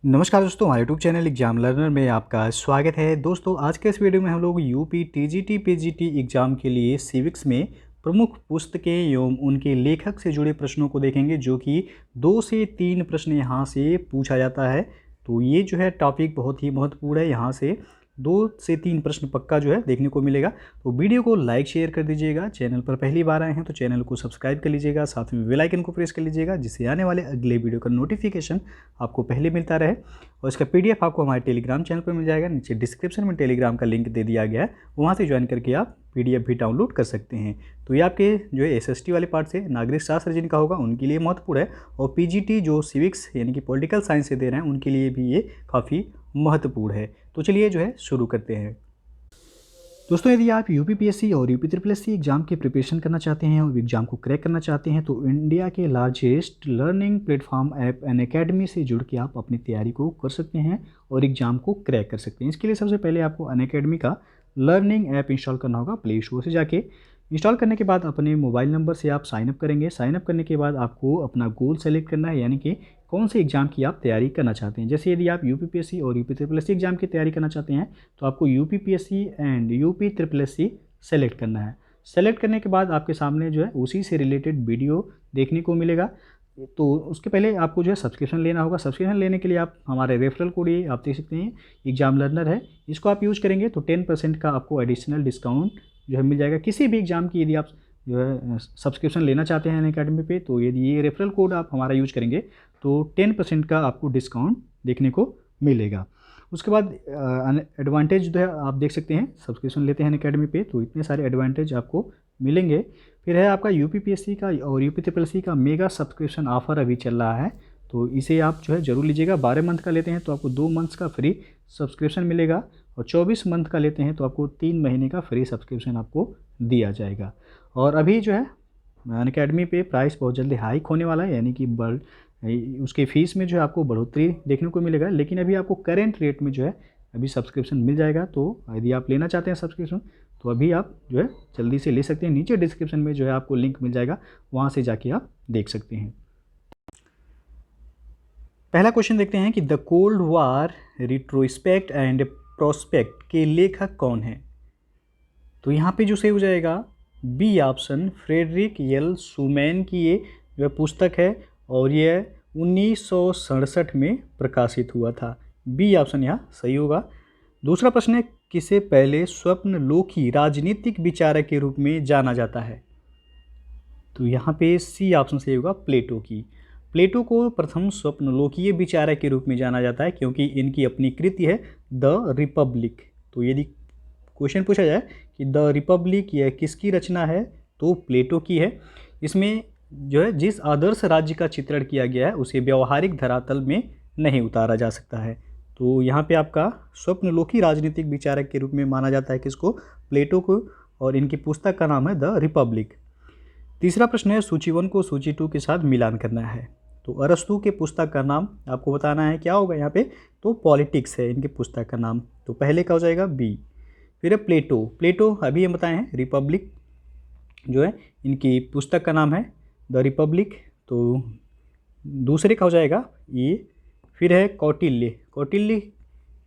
नमस्कार दोस्तों, हमारे यूट्यूब चैनल एग्जाम लर्नर में आपका स्वागत है। दोस्तों, आज के इस वीडियो में हम लोग यूपी टीजीटी पीजीटी एग्ज़ाम के लिए सिविक्स में प्रमुख पुस्तकें एवं उनके लेखक से जुड़े प्रश्नों को देखेंगे, जो कि 2 से 3 प्रश्न यहाँ से पूछा जाता है। तो ये जो है टॉपिक बहुत ही महत्वपूर्ण है। यहाँ से 2 से 3 प्रश्न पक्का जो है देखने को मिलेगा। तो वीडियो को लाइक शेयर कर दीजिएगा। चैनल पर पहली बार आए हैं तो चैनल को सब्सक्राइब कर लीजिएगा, साथ में बेल आइकन को प्रेस कर लीजिएगा, जिससे आने वाले अगले वीडियो का नोटिफिकेशन आपको पहले मिलता रहे। और इसका पीडीएफ आपको हमारे टेलीग्राम चैनल पर मिल जाएगा। नीचे डिस्क्रिप्शन में टेलीग्राम का लिंक दे दिया गया है, वहाँ से ज्वाइन करके आप पीडीएफ भी डाउनलोड कर सकते हैं। तो ये आपके जो है एसएसटी वाले पार्ट से नागरिक शास्त्र जिनका होगा उनके लिए महत्वपूर्ण है, और पीजीटी जो सिविक्स यानी कि पॉलिटिकल साइंस से दे रहे हैं उनके लिए भी ये काफ़ी महत्वपूर्ण है। तो चलिए जो है शुरू करते हैं। दोस्तों, यदि आप यूपीपीएससी और यूपी ट्रिपल एससी एग्जाम की प्रिपरेशन करना चाहते हैं और एग्जाम को क्रैक करना चाहते हैं, तो इंडिया के largest learning platform app Unacademy से जुड़ के आप अपनी तैयारी को कर सकते हैं और एग्जाम को क्रैक कर सकते हैं। इसके लिए सबसे पहले आपको अनअकैडमी का लर्निंग ऐप इंस्टॉल करना होगा। प्ले स्टोर से जाके इंस्टॉल करने के बाद अपने मोबाइल नंबर से आप साइनअप करेंगे। साइनअप करने के बाद आपको अपना गोल सेलेक्ट करना है, यानी कि कौन से एग्जाम की आप तैयारी करना चाहते हैं। जैसे यदि आप यूपीपीएससी और यूपी ट्रिपल एससी एग्जाम की तैयारी करना चाहते हैं तो आपको UPPSC and UP triple SC select करना है। सेलेक्ट करने के बाद आपके सामने जो है उसी से रिलेटेड वीडियो देखने को मिलेगा। तो उसके पहले आपको जो है सब्सक्रिप्शन लेना होगा। सब्सक्रिप्शन लेने के लिए आप हमारे रेफरल कोड ये आप देख सकते हैं, एग्जाम लर्नर है, इसको आप यूज़ करेंगे तो 10% का आपको एडिशनल डिस्काउंट जो है मिल जाएगा। किसी भी एग्जाम की यदि आप जो है सब्सक्रिप्शन लेना चाहते हैं अनअकैडमी पे, तो यदि ये रेफरल कोड आप हमारा यूज करेंगे तो 10% का आपको डिस्काउंट देखने को मिलेगा। उसके बाद एडवांटेज जो है आप देख सकते हैं, सब्सक्रिप्शन लेते हैं अनअकैडमी पे तो इतने सारे एडवांटेज आपको मिलेंगे। फिर है आपका यूपीपीएससी का और यूपी ट्रिपल एससी का मेगा सब्सक्रिप्शन ऑफर अभी चल रहा है, तो इसे आप जो है ज़रूर लीजिएगा। 12 मंथ का लेते हैं तो आपको 2 मंथ्स का फ्री सब्सक्रिप्शन मिलेगा, और 24 मंथ का लेते हैं तो आपको 3 महीने का फ्री सब्सक्रिप्शन आपको दिया जाएगा। और अभी जो है अनअकैडमी पे प्राइस बहुत जल्दी हाइक होने वाला है, यानी कि उसके फीस में जो है आपको बढ़ोतरी देखने को मिलेगा। लेकिन अभी आपको करेंट रेट में जो है अभी सब्सक्रिप्शन मिल जाएगा। तो यदि आप लेना चाहते हैं सब्सक्रिप्शन तो अभी आप जो है जल्दी से ले सकते हैं। नीचे डिस्क्रिप्शन में जो है आपको लिंक मिल जाएगा, वहाँ से जाके आप देख सकते हैं। पहला क्वेश्चन देखते हैं कि the cold war retrospect and prospect के लेखक कौन है। तो यहाँ पे जो सही हो जाएगा बी ऑप्शन, फ्रेडरिक एल शूमैन की ये जो पुस्तक है और ये 1967 में प्रकाशित हुआ था। बी ऑप्शन यहाँ सही होगा। दूसरा प्रश्न है, किसे पहले स्वप्नलोकी राजनीतिक विचारक के रूप में जाना जाता है। तो यहाँ पे सी ऑप्शन सही होगा, प्लेटो की। प्लेटो को प्रथम स्वप्नलोकीय विचारक के रूप में जाना जाता है, क्योंकि इनकी अपनी कृति है द रिपब्लिक। तो यदि क्वेश्चन पूछा जाए कि द रिपब्लिक यह किसकी रचना है, तो प्लेटो की है। इसमें जो है जिस आदर्श राज्य का चित्रण किया गया है उसे व्यवहारिक धरातल में नहीं उतारा जा सकता है। तो यहाँ पे आपका स्वप्नलोकी राजनीतिक विचारक के रूप में माना जाता है किसको, प्लेटो को, और इनकी पुस्तक का नाम है द रिपब्लिक। तीसरा प्रश्न है, सूची 1 को सूची 2 के साथ मिलान करना है। तो अरस्तु के पुस्तक का नाम आपको बताना है, क्या होगा यहाँ पे, तो पॉलिटिक्स है इनकी पुस्तक का नाम। तो पहले का हो जाएगा बी। फिर है प्लेटो। प्लेटो अभी हम बताए हैं, रिपब्लिक जो है इनकी पुस्तक का नाम है द रिपब्लिक। तो दूसरे का हो जाएगा ये। फिर है कौटिल्य। कौटिल्य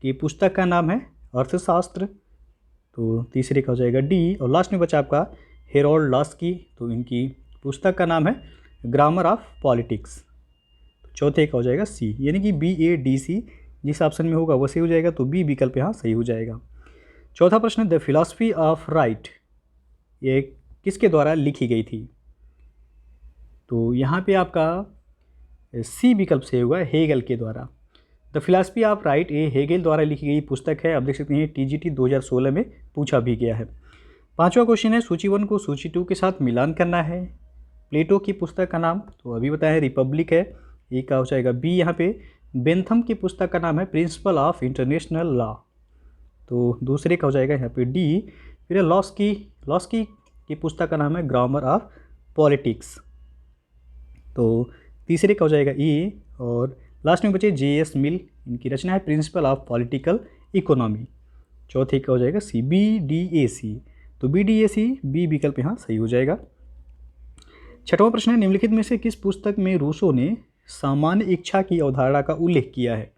की पुस्तक का नाम है अर्थशास्त्र। तो तीसरे का हो जाएगा डी। और लास्ट में बचा आपका हेरोल्ड लास्की। तो इनकी पुस्तक का नाम है ग्रामर ऑफ पॉलिटिक्स। तो चौथे का हो जाएगा सी, यानी कि BADC जिस ऑप्शन में होगा वो सही हो जाएगा। तो बी विकल्प यहाँ सही हो जाएगा। चौथा प्रश्न, द फिलॉसफी ऑफ राइट ये किसके द्वारा लिखी गई थी। तो यहाँ पे आपका सी विकल्प से होगा, हेगल के द्वारा। द फिलॉसफी ऑफ राइट ये हेगल द्वारा लिखी गई पुस्तक है। आप देख सकते हैं TGT 2016 में पूछा भी गया है। पांचवा क्वेश्चन है, सूची 1 को सूची 2 के साथ मिलान करना है। प्लेटो की पुस्तक का नाम तो अभी बताया रिपब्लिक है, ए का हो जाएगा बी। यहाँ पे बेंथम की पुस्तक का नाम है प्रिंसिपल ऑफ इंटरनेशनल लॉ। तो दूसरे का हो जाएगा यहाँ पे डी। फिर लॉस्की की पुस्तक का नाम है ग्रामर ऑफ पॉलिटिक्स। तो तीसरे का हो जाएगा ई। और लास्ट में बचे JS मिल, इनकी रचना है प्रिंसिपल ऑफ पॉलिटिकल इकोनॉमी। चौथे का हो जाएगा सी, BDAC। तो BDAC बी विकल्प यहाँ सही हो जाएगा। छठवां प्रश्न है, निम्नलिखित में से किस पुस्तक में रूसो ने सामान्य इच्छा की अवधारणा का उल्लेख किया है।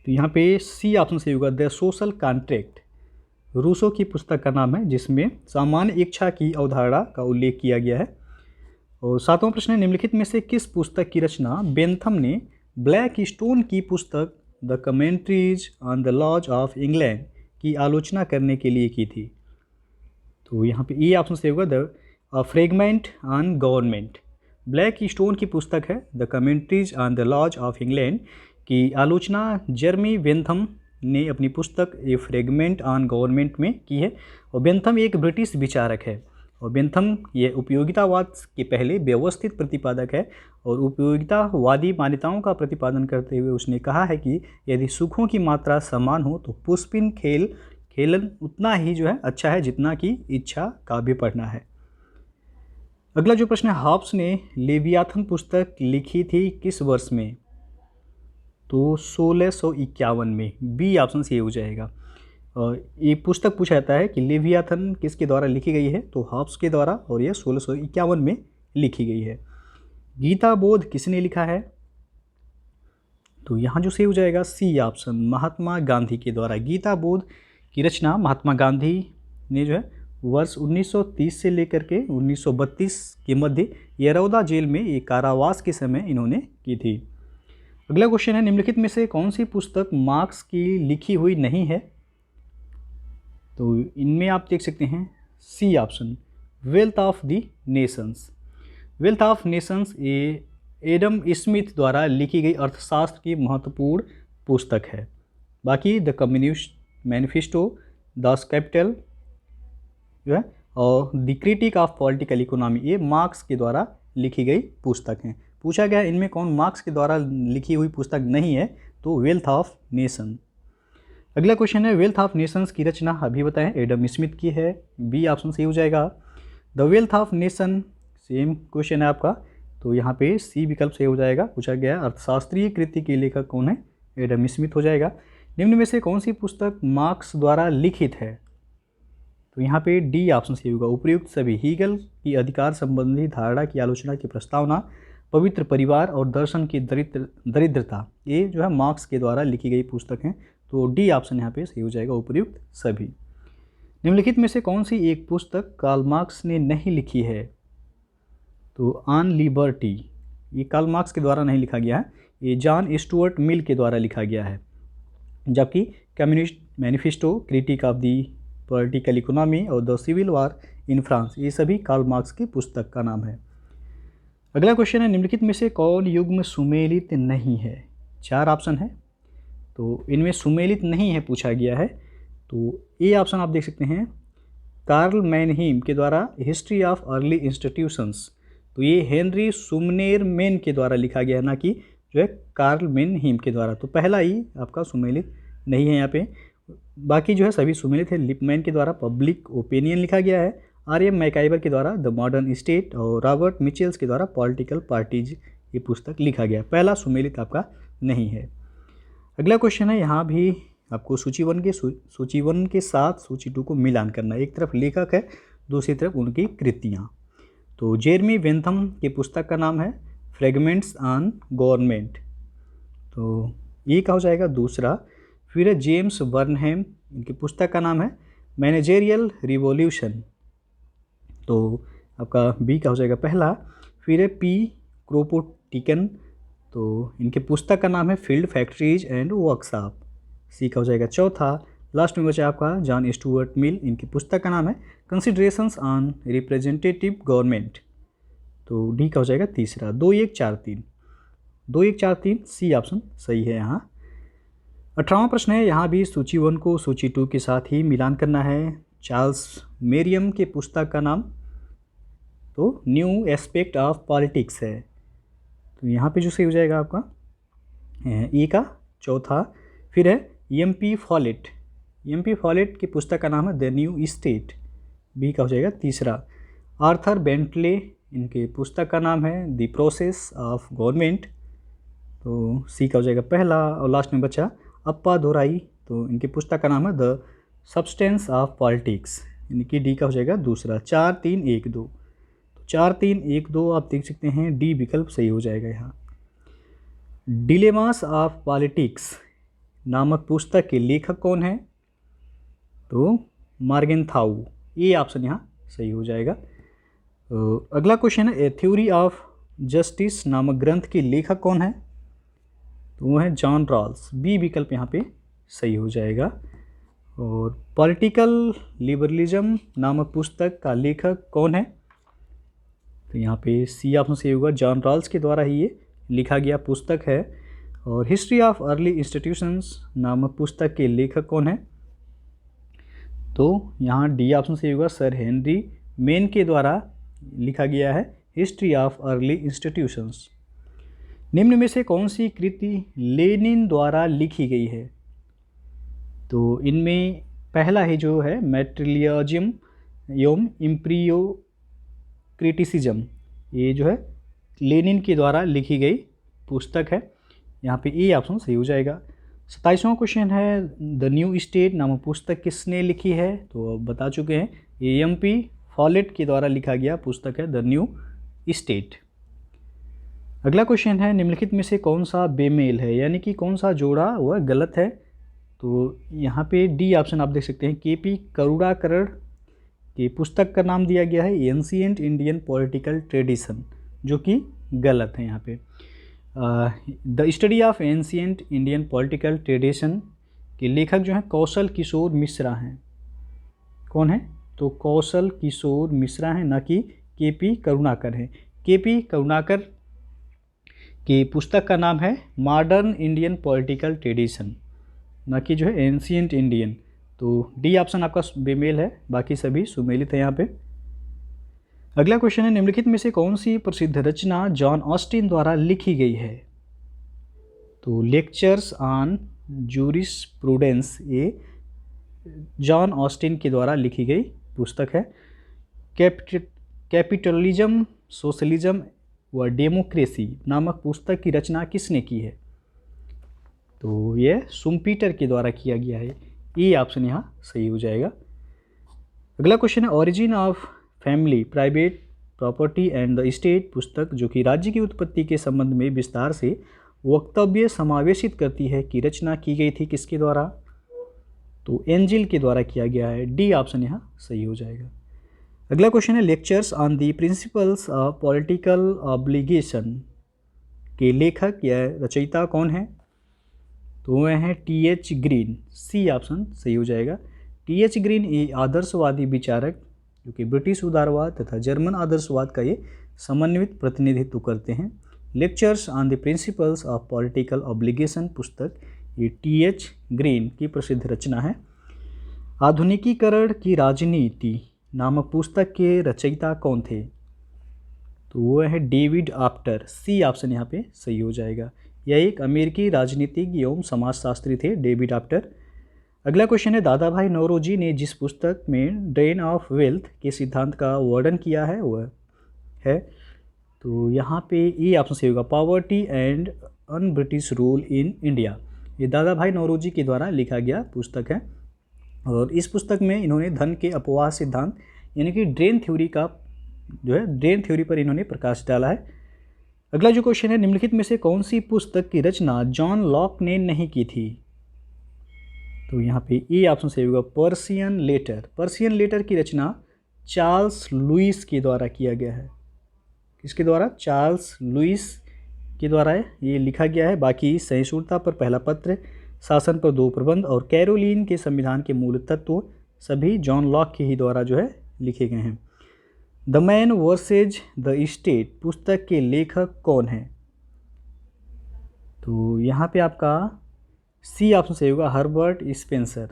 तो यहाँ पे सी ऑप्शन सही होगा, द सोशल कॉन्ट्रैक्ट। रूसो की पुस्तक का नाम है, जिसमें सामान्य इच्छा की अवधारणा का उल्लेख किया गया है। और सातवां प्रश्न है, निम्नलिखित में से किस पुस्तक की रचना बेंथम ने ब्लैक स्टोन की पुस्तक the commentaries on the laws of England की आलोचना करने के लिए की थी? तो यहाँ पे ए ऑप्शन सही होगा, the fragment on government. Blackstone की पुस्तक है the commentaries on the laws of England की आलोचना जेरमी बेंथम ने अपनी पुस्तक ए फ्रेगमेंट ऑन गवर्नमेंट में की है। और बेंथम एक ब्रिटिश विचारक है, और बेंथम ये उपयोगितावाद के पहले व्यवस्थित प्रतिपादक है, और उपयोगितावादी मान्यताओं का प्रतिपादन करते हुए उसने कहा है कि यदि सुखों की मात्रा समान हो तो पुष्पिन खेलन उतना ही जो है अच्छा है जितना कि इच्छा काव्य पढ़ना है। अगला जो प्रश्न है, हॉब्स ने लेवियाथन पुस्तक लिखी थी किस वर्ष में? तो 1651 में। बी ऑप्शन सही हो जाएगा। ये पुस्तक पूछा जाता है कि लेवियाथन किसके द्वारा लिखी गई है? तो हॉब्स के द्वारा, और ये 1651 में लिखी गई है। गीता बोध किसने लिखा है? तो यहाँ जो सही हो जाएगा सी ऑप्शन, महात्मा गांधी के द्वारा। गीता बोध की रचना महात्मा गांधी ने जो है वर्ष 1930 से लेकर के 1932 के मध्य यरौदा जेल में एक कारावास के समय इन्होंने की थी। अगला क्वेश्चन है, निम्नलिखित में से कौन सी पुस्तक मार्क्स की लिखी हुई नहीं है? तो इनमें आप देख सकते हैं C option, wealth of the nations. Wealth of nations ये एडम स्मिथ द्वारा लिखी गई अर्थशास्त्र की महत्वपूर्ण पुस्तक है। बाकी the communist manifesto, the capital जो है, और the critique of political economy, ये मार्क्स के द्वारा लिखी गई पुस्तक हैं। पूछा गया इनमें कौन मार्क्स के द्वारा लिखी हुई पुस्तक नहीं है? तो वेल्थ ऑफ नेशन। अगला क्वेश्चन है, वेल्थ ऑफ नेशंस की रचना अभी बताएं एडम स्मिथ की है। बी ऑप्शन सही हो जाएगा। The wealth of nation, same question है आपका, तो यहाँ पे सी विकल्प सही हो जाएगा। पूछा गया अर्थशास्त्रीय कृति के लेखक कौन है? एडम स्मिथ हो जाएगा। निम्न में से कौन सी पुस्तक मार्क्स द्वारा लिखित है? तो यहाँ पे डी ऑप्शन सही होगा, उपयुक्त सभी। हीगल की अधिकार संबंधी धारणा की आलोचना की प्रस्तावना, पवित्र परिवार और दर्शन की दरिद्रता, ये जो है मार्क्स के द्वारा लिखी गई पुस्तक हैं। तो डी ऑप्शन यहाँ पे सही हो जाएगा, उपयुक्त सभी। निम्नलिखित में से कौन सी एक पुस्तक कार्ल मार्क्स ने नहीं लिखी है? तो ऑन लिबर्टी, ये कार्ल मार्क्स के द्वारा नहीं लिखा गया है, ये जॉन स्टुअर्ट मिल के द्वारा लिखा गया है। जबकि communist manifesto, critique of the political economy और the civil war in France, ये सभी कार्ल मार्क्स की पुस्तक का नाम है। अगला क्वेश्चन है, निम्नलिखित में से कौन युग्म सुमेलित नहीं है? चार ऑप्शन है, तो इनमें सुमेलित नहीं है पूछा गया है। तो ए ऑप्शन आप देख सकते हैं, कार्ल मैनहीम के द्वारा हिस्ट्री ऑफ अर्ली इंस्टीट्यूशंस, तो ये हेनरी सुमनेर मेन के द्वारा लिखा गया है, ना कि जो है कार्ल मैनहीम के द्वारा। तो पहला ही आपका सुमेलित नहीं है यहाँ पे। बाकी जो है सभी सुमेलित है। लिपमैन के द्वारा पब्लिक ओपिनियन लिखा गया है, आर.एम. मैकाइवर के द्वारा द मॉडर्न स्टेट, और रॉबर्ट मिचेल्स के द्वारा पॉलिटिकल पार्टीज, ये पुस्तक लिखा गया। पहला सुमेलित आपका नहीं है। अगला क्वेश्चन है, यहाँ भी आपको सूची वन के साथ सूची 2 को मिलान करना है। एक तरफ लेखक है, दूसरी तरफ उनकी कृतियाँ। तो जेरमी बेंथम की पुस्तक का नाम है फ्रेगमेंट्स ऑन गवर्नमेंट, तो ये क्या हो जाएगा दूसरा। फिर है जेम्स बर्नहेम, इनकी पुस्तक का नाम है मैनेजेरियल रिवॉल्यूशन, तो आपका बी का हो जाएगा पहला। फिर है पी क्रोपोटिकन, तो इनके पुस्तक का नाम है फील्ड फैक्ट्रीज एंड वर्कशॉप, सी का हो जाएगा चौथा। लास्ट में बचा आपका जॉन स्टुअर्ट मिल, इनकी पुस्तक का नाम है कंसिडरेशंस ऑन रिप्रेजेंटेटिव गवर्नमेंट, तो डी का हो जाएगा तीसरा। 2143, 2143 सी ऑप्शन सही है यहाँ। 18वां प्रश्न है, यहाँ भी सूची 1 को सूची 2 के साथ ही मिलान करना है। चार्ल्स मेरियम के पुस्तक का नाम तो न्यू एस्पेक्ट ऑफ पॉलिटिक्स है, तो यहाँ पे जो सही हो जाएगा आपका ए का चौथा। फिर है एम.पी. Folate, MP. फॉलेट की पुस्तक का नाम है द न्यू स्टेट, बी का हो जाएगा तीसरा। आर्थर बेंटले, इनके पुस्तक का नाम है द प्रोसेस ऑफ गवर्नमेंट, तो सी का हो जाएगा पहला। और लास्ट में बचा अप्पा दोराई, तो इनकी पुस्तक का नाम है द सब्सटेंस ऑफ पॉलिटिक्स, इनकी डी का हो जाएगा दूसरा। 4, 3, 1, 2, तो 4, 3, 1, 2 आप देख सकते हैं, डी विकल्प सही हो जाएगा यहाँ। डिलेमास ऑफ पॉलिटिक्स, नामक पुस्तक के लेखक कौन है? तो मॉर्गेनथाउ, ये ऑप्शन यहाँ सही हो जाएगा। अगला क्वेश्चन है, ए थ्योरी ऑफ जस्टिस नामक ग्रंथ के लेखक कौन है? तो वो है जॉन रॉल्स, बी विकल्प यहाँ पे सही हो जाएगा। और पॉलिटिकल लिबरलिज्म नामक पुस्तक का लेखक कौन है? तो यहाँ पे सी ऑप्शन सही होगा, जॉन रॉल्स के द्वारा ही ये लिखा गया पुस्तक है। और हिस्ट्री ऑफ अर्ली इंस्टीट्यूशंस नामक पुस्तक के लेखक कौन है? तो यहाँ डी ऑप्शन सही होगा, सर हेनरी मेन के द्वारा लिखा गया है हिस्ट्री ऑफ अर्ली इंस्टीट्यूशंस। निम्न में से कौन सी कृति लेनिन द्वारा लिखी गई है? तो इनमें पहला ही जो है मैटेरियलिज्म एवं इम्प्रियो क्रिटिसिज्म, ये जो है लेनिन के द्वारा लिखी गई पुस्तक है। यहाँ पे ए ऑप्शन सही हो जाएगा। 27वां क्वेश्चन है, द न्यू स्टेट नामक पुस्तक किसने लिखी है? तो अब बता चुके हैं, एएमपी फॉलेट के द्वारा लिखा गया पुस्तक है द न्यू स्टेट। अगला क्वेश्चन है, निम्नलिखित में से कौन सा बेमेल है, यानी कि कौन सा जोड़ा वह गलत है? तो यहाँ पे डी ऑप्शन आप देख सकते हैं, केपी करुणाकरण की पुस्तक का नाम दिया गया है एंशिएंट इंडियन पॉलिटिकल ट्रेडिशन, जो कि गलत है। यहाँ पे the study of ancient Indian political tradition के लेखक जो हैं कौशल किशोर मिश्रा हैं। कौन है? तो कौशल किशोर मिश्रा हैं, न कि केपी करुणाकर हैं। केपी करुणाकर की पुस्तक का नाम है मॉडर्न इंडियन पॉलिटिकल ट्रेडिशन, न कि जो है एंशिएंट इंडियन। तो डी ऑप्शन आपका बेमेल है, बाकी सभी सुमेलित है यहाँ पे। अगला क्वेश्चन है, निम्नलिखित में से कौन सी प्रसिद्ध रचना जॉन ऑस्टिन द्वारा लिखी गई है? तो लेक्चर्स ऑन जूरिस्प्रूडेंस, ये जॉन ऑस्टिन के द्वारा लिखी गई पुस्तक है। कैपिटलिज्म, सोशलिज्म व डेमोक्रेसी नामक पुस्तक की रचना किसने की है? तो यह शुम्पीटर के द्वारा किया गया है। ये ऑप्शन यहाँ सही हो जाएगा। अगला क्वेश्चन है, origin of family, private property and the state पुस्तक जो कि राज्य की उत्पत्ति के संबंध में विस्तार से वक्तव्य समावेशित करती है की रचना की गई थी किसके द्वारा? तो एंजिल के द्वारा किया गया है। डी ऑप्शन यहाँ सही हो जाएगा। अगला क्वेश्चन है, lectures on the principles of political obligation के लेखक या रचयिता कौन है? तो वह हैं टी.एच. ग्रीन, सी ऑप्शन सही हो जाएगा। टी.एच. ग्रीन ये आदर्शवादी विचारक जो कि ब्रिटिश उदारवाद तथा जर्मन आदर्शवाद का ये समन्वित प्रतिनिधित्व करते हैं। Lectures on the principles of political obligation पुस्तक ये टी.एच. ग्रीन की प्रसिद्ध रचना है। आधुनिकीकरण की राजनीति नामक पुस्तक के रचयिता कौन थे? तो वह है डेविड आफ्टर, सी ऑप्शन यहाँ पे सही हो जाएगा। यह एक अमेरिकी राजनीतिज्ञ एवं समाजशास्त्री थे डेविड आफ्टर। अगला क्वेश्चन है, दादा भाई नौरोजी ने जिस पुस्तक में ड्रेन ऑफ वेल्थ के सिद्धांत का वर्णन किया है वह है, तो यहाँ पे ये ऑप्शन सही होगा, poverty and un British rule in India. ये दादा भाई नौरोजी के द्वारा लिखा गया पुस्तक है और इस पुस्तक में इन्होंने धन के अपवाह सिद्धांत यानी कि ड्रेन थ्योरी का जो है ड्रेन थ्योरी पर इन्होंने प्रकाश डाला है। अगला जो क्वेश्चन है, निम्नलिखित में से कौन सी पुस्तक की रचना जॉन लॉक ने नहीं की थी? तो यहाँ पे ए ऑप्शन सही होगा, पर्शियन लेटर। पर्शियन लेटर की रचना चार्ल्स लुईस के द्वारा किया गया है। किसके द्वारा? चार्ल्स लुईस के द्वारा ये लिखा गया है। बाकी सहिष्णुता पर पहला पत्र, शासन पर 2 प्रबंध और कैरोलिन के संविधान के मूल तत्व सभी जॉन लॉक के ही द्वारा जो है लिखे गए हैं। The man versus the state पुस्तक के लेखक कौन है? तो यहाँ पे आपका सी ऑप्शन सही होगा, हर्बर्ट स्पेंसर।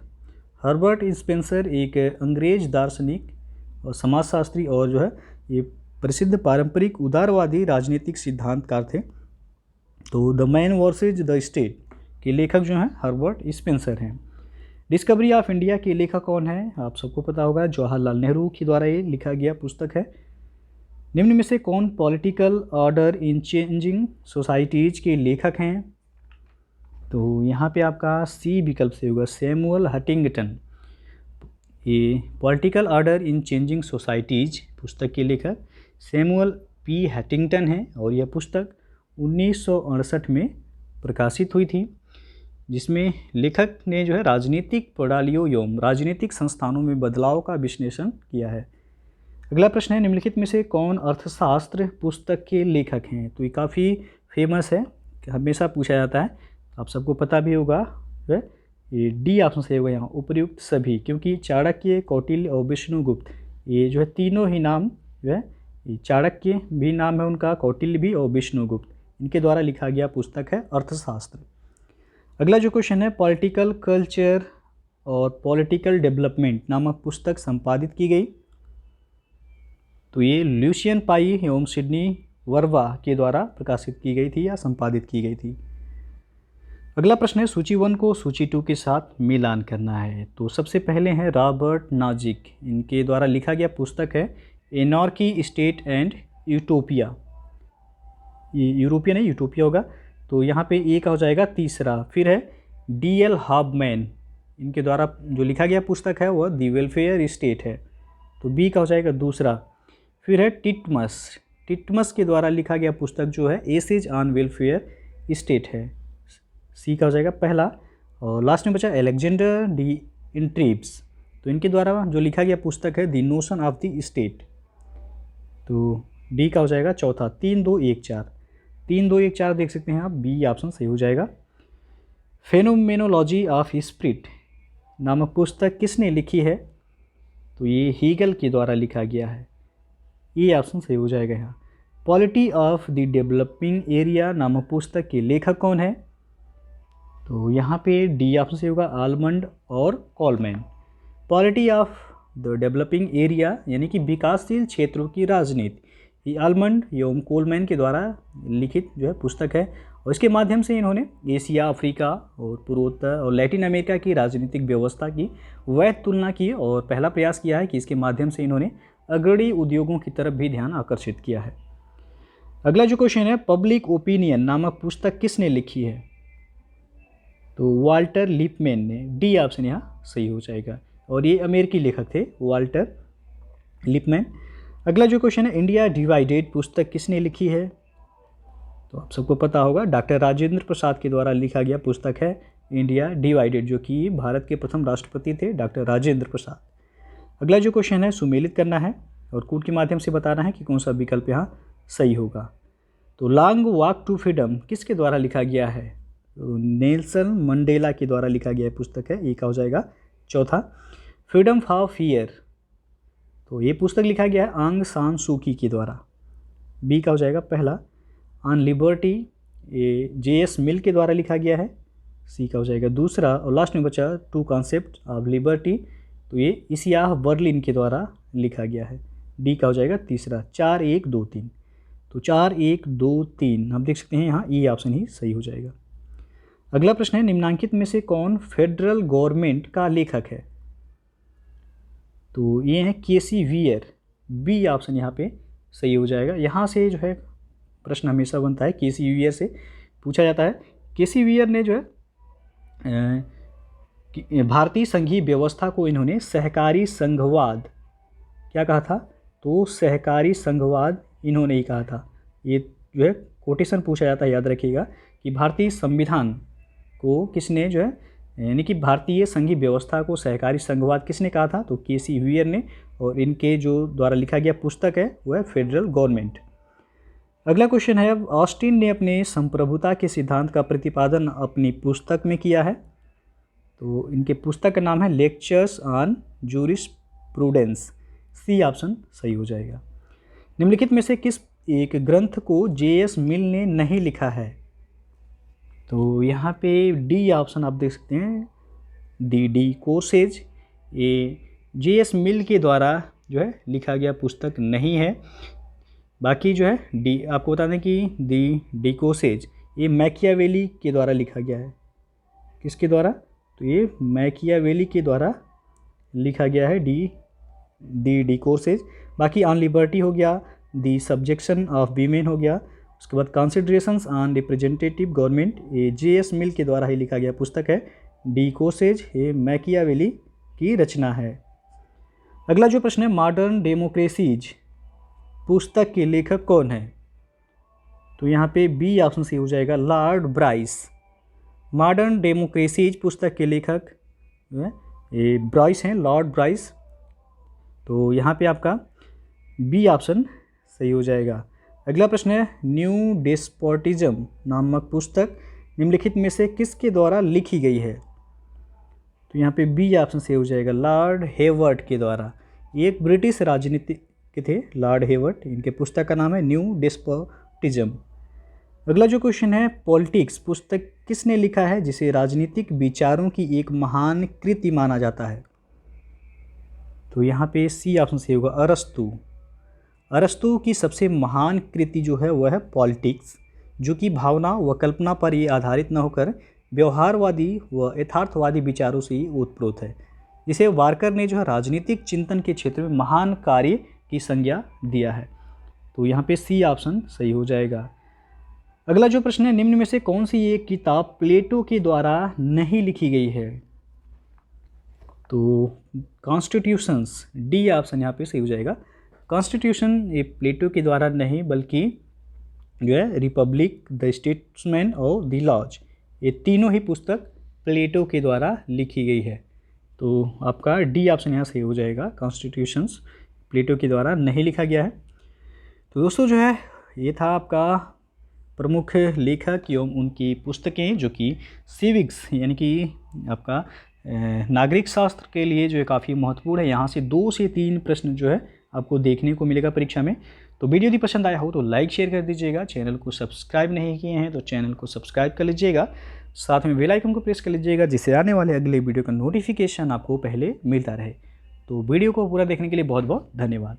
हर्बर्ट स्पेंसर एक अंग्रेज दार्शनिक और समाजशास्त्री और जो है ये प्रसिद्ध पारंपरिक उदारवादी राजनीतिक सिद्धांतकार थे। तो the man versus the state के लेखक जो हैं हर्बर्ट स्पेंसर हैं। डिस्कवरी ऑफ इंडिया के लेखक कौन है? आप सबको पता होगा, जवाहरलाल नेहरू के द्वारा ये लिखा गया पुस्तक है। निम्न में से कौन political order in changing societies के लेखक हैं? तो यहाँ पे आपका सी विकल्प से होगा, सैमुअल हंटिंगटन। ये political order in changing societies पुस्तक के लेखक सैमुअल पी हंटिंगटन हैं और यह पुस्तक 1968 में प्रकाशित हुई थी। जिसमें लेखक ने जो है राजनीतिक प्रणालियों एवं राजनीतिक संस्थानों में बदलाव का विश्लेषण किया है। अगला प्रश्न है, निम्नलिखित में से कौन अर्थशास्त्र पुस्तक के लेखक हैं? तो ये काफ़ी फेमस है, हमेशा पूछा जाता है, आप सबको पता भी होगा, जो है ये डी ऑप्शन सही होगा यहाँ, उपर्युक्त सभी, क्योंकि चाणक्य, कौटिल्य और विष्णुगुप्त ये जो है तीनों ही नाम जो है, ये चाणक्य भी नाम है उनका, कौटिल्य भी और विष्णुगुप्त, इनके द्वारा लिखा गया पुस्तक है अर्थशास्त्र। अगला जो क्वेश्चन है, पॉलिटिकल कल्चर और पॉलिटिकल डेवलपमेंट नामक पुस्तक संपादित की गई। तो ये ल्यूशियन पाई एवं सिडनी वर्वा के द्वारा प्रकाशित की गई थी या संपादित की गई थी। अगला प्रश्न है, सूची 1 को सूची 2 के साथ मिलान करना है। तो सबसे पहले हैं रॉबर्ट नाजिक, इनके द्वारा लिखा गया पुस्तक है एनार्की स्टेट एंड यूटोपिया। ये यूरोपियन है, यूटोपिया होगा, तो यहाँ पे ए का हो जाएगा तीसरा। फिर है डी.एल. हॉबमैन, इनके द्वारा जो लिखा गया पुस्तक है वह दी वेलफेयर स्टेट है, तो बी का हो जाएगा दूसरा। फिर है टिटमस के द्वारा लिखा गया पुस्तक जो है एसेज ऑन वेलफेयर स्टेट है, सी का हो जाएगा पहला। और लास्ट में बचा अलेक्जेंडर डी इंट्रीब्स, तो इनके द्वारा जो लिखा गया पुस्तक है the notion of the state, तो डी का हो जाएगा चौथा। 3, 2, 1, 4, 3, 2, 1, 4 देख सकते हैं आप, बी ऑप्शन सही हो जाएगा। फेनोमेनोलॉजी ऑफ स्पिरिट नामक पुस्तक किसने लिखी है? तो ये हीगल के द्वारा लिखा गया है, ये ऑप्शन सही हो जाएगा यहाँ। Polity of the developing area नामक पुस्तक के लेखक कौन है? तो यहाँ पे डी ऑप्शन सही होगा, आलमंड और Coleman. Polity of the developing area यानी कि विकासशील क्षेत्रों की राजनीति, ये आलमंड एवं कोलमैन के द्वारा लिखित जो है पुस्तक है, और इसके माध्यम से इन्होंने एशिया, अफ्रीका और पूर्वोत्तर और लैटिन अमेरिका की राजनीतिक व्यवस्था की वैध तुलना की, और पहला प्रयास किया है कि इसके माध्यम से इन्होंने अग्रणी उद्योगों की तरफ भी ध्यान आकर्षित किया है। अगला जो क्वेश्चन है, पब्लिक ओपिनियन नामक पुस्तक किसने लिखी है? तो वाल्टर लिपमैन ने, डी ऑप्शन यहाँ सही हो जाएगा, और ये अमेरिकी लेखक थे वाल्टर लिपमैन। अगला जो क्वेश्चन है, इंडिया डिवाइडेड पुस्तक किसने लिखी है? तो आप सबको पता होगा, डॉक्टर राजेंद्र प्रसाद के द्वारा लिखा गया पुस्तक है इंडिया डिवाइडेड, जो कि भारत के प्रथम राष्ट्रपति थे डॉक्टर राजेंद्र प्रसाद। अगला जो क्वेश्चन है, सुमेलित करना है और कोड के माध्यम से बताना है कि कौन सा विकल्प यहाँ सही होगा। तो लॉन्ग वॉक टू फ्रीडम किसके द्वारा लिखा गया है? तो नेल्सन मंडेला के द्वारा लिखा गया पुस्तक है, ये का हो जाएगा चौथा। फ्रीडम फॉर फियर, तो ये पुस्तक लिखा गया है आंग सान सूकी के द्वारा, बी का हो जाएगा पहला। ऑन लिबर्टी, ये जे.एस. मिल के द्वारा लिखा गया है, सी का हो जाएगा दूसरा। और लास्ट में बचा टू कॉन्सेप्ट ऑफ लिबर्टी, तो ये इसियाह बर्लिन के द्वारा लिखा गया है, डी का हो जाएगा तीसरा। 4, 1, 2, 3, तो 4, 1, 2, 3 आप देख सकते हैं यहाँ ई ऑप्शन ही सही हो जाएगा। अगला प्रश्न है, निम्नांकित में से कौन फेडरल गवर्नमेंट का लेखक है? तो ये है के.सी. वियर, बी ऑप्शन यहाँ पे सही हो जाएगा। यहाँ से जो है प्रश्न हमेशा बनता है, के.सी. वियर से पूछा जाता है। के.सी. वियर ने जो है भारतीय संघीय व्यवस्था को इन्होंने सहकारी संघवाद क्या कहा था? तो सहकारी संघवाद इन्होंने ही कहा था। ये जो है कोटेशन पूछा जाता है, याद रखिएगा कि भारतीय संविधान को किसने जो है यानी कि भारतीय संघीय व्यवस्था को सहकारी संघवाद किसने कहा था? तो के.सी. वियर ने, और इनके जो द्वारा लिखा गया पुस्तक है वह है फेडरल गवर्नमेंट। अगला क्वेश्चन है, अब ऑस्टिन ने अपने संप्रभुता के सिद्धांत का प्रतिपादन अपनी पुस्तक में किया है। तो इनके पुस्तक का नाम है lectures on jurisprudence, C option सही हो जाएगा। निम्नलिखित में से किस एक ग्रंथ को जे.एस. मिल ने नहीं लिखा है? तो यहाँ पे डी ऑप्शन आप देख सकते हैं, डी कोर्सेज, ये जे.एस. मिल के द्वारा जो है लिखा गया पुस्तक नहीं है। बाकी जो है डी, आपको बता दें कि डी कोर्सेज ये मैकियावेली के द्वारा लिखा गया है। किसके द्वारा? तो ये मैकियावेली के द्वारा लिखा गया है डी कोर्सेज। बाकी ऑन लिबर्टी हो गया, दी सब्जेक्शन ऑफ वीमेन हो गया, उसके बाद कॉन्सिडरेशंस ऑन रिप्रेजेंटेटिव गवर्नमेंट, ये जे.एस. मिल के द्वारा ही लिखा गया पुस्तक है। डी कोर्सेज ये मैकियावेली की रचना है। अगला जो प्रश्न है, मॉडर्न डेमोक्रेसीज पुस्तक के लेखक कौन है? तो यहाँ पे बी ऑप्शन सही हो जाएगा, लॉर्ड ब्राइस। मॉडर्न डेमोक्रेसीज पुस्तक के लेखक जो है ये ब्राइस हैं, लॉर्ड ब्राइस। तो यहाँ पे आपका बी ऑप्शन सही हो जाएगा। अगला प्रश्न है, न्यू डेस्पोटिज्म नामक पुस्तक निम्नलिखित में से किसके द्वारा लिखी गई है? तो यहाँ पे बी ऑप्शन सही हो जाएगा, लॉर्ड हेवर्ट के द्वारा। ये एक ब्रिटिश राजनीतिक के थे, लॉर्ड हेवर्ट। इनके पुस्तक का नाम है न्यू डेस्पोटिज्म। अगला जो क्वेश्चन है, पॉलिटिक्स पुस्तक किसने लिखा है जिसे राजनीतिक विचारों की एक महान कृति माना जाता है? तो यहाँ पे सी ऑप्शन सही होगा, अरस्तु। अरस्तु की सबसे महान कृति जो है वह है पॉलिटिक्स, जो कि भावना व कल्पना पर ये आधारित न होकर व्यवहारवादी व यथार्थवादी विचारों से ही ओतप्रोत है, जिसे वारकर ने जो है राजनीतिक चिंतन के क्षेत्र में महान कार्य की संज्ञा दिया है। तो यहाँ पे सी ऑप्शन सही हो जाएगा। अगला जो प्रश्न है, निम्न में से कौन सी एक किताब प्लेटो के द्वारा नहीं लिखी गई है? तो कॉन्स्टिट्यूशंस, डी ऑप्शन यहाँ पे सही हो जाएगा। कॉन्स्टिट्यूशन ये प्लेटो के द्वारा नहीं, बल्कि जो है रिपब्लिक, द स्टेट्समैन और द लॉज, ये तीनों ही पुस्तक प्लेटो के द्वारा लिखी गई है। तो आपका डी ऑप्शन यहाँ सही हो जाएगा, कॉन्स्टिट्यूशंस प्लेटो के द्वारा नहीं लिखा गया है। तो दोस्तों जो है ये था आपका प्रमुख लेखक एवं उनकी पुस्तकें, जो कि सिविक्स यानी कि आपका नागरिक शास्त्र के लिए जो है काफ़ी महत्वपूर्ण है। यहाँ से 2 से 3 प्रश्न जो है आपको देखने को मिलेगा परीक्षा में। तो वीडियो यदि पसंद आया हो तो लाइक शेयर कर दीजिएगा। चैनल को सब्सक्राइब नहीं किए हैं तो चैनल को सब्सक्राइब कर लीजिएगा। साथ में बेल आइकन को प्रेस कर लीजिएगा, जिससे आने वाले अगले वीडियो का नोटिफिकेशन आपको पहले मिलता रहे। तो वीडियो को पूरा देखने के लिए बहुत बहुत धन्यवाद।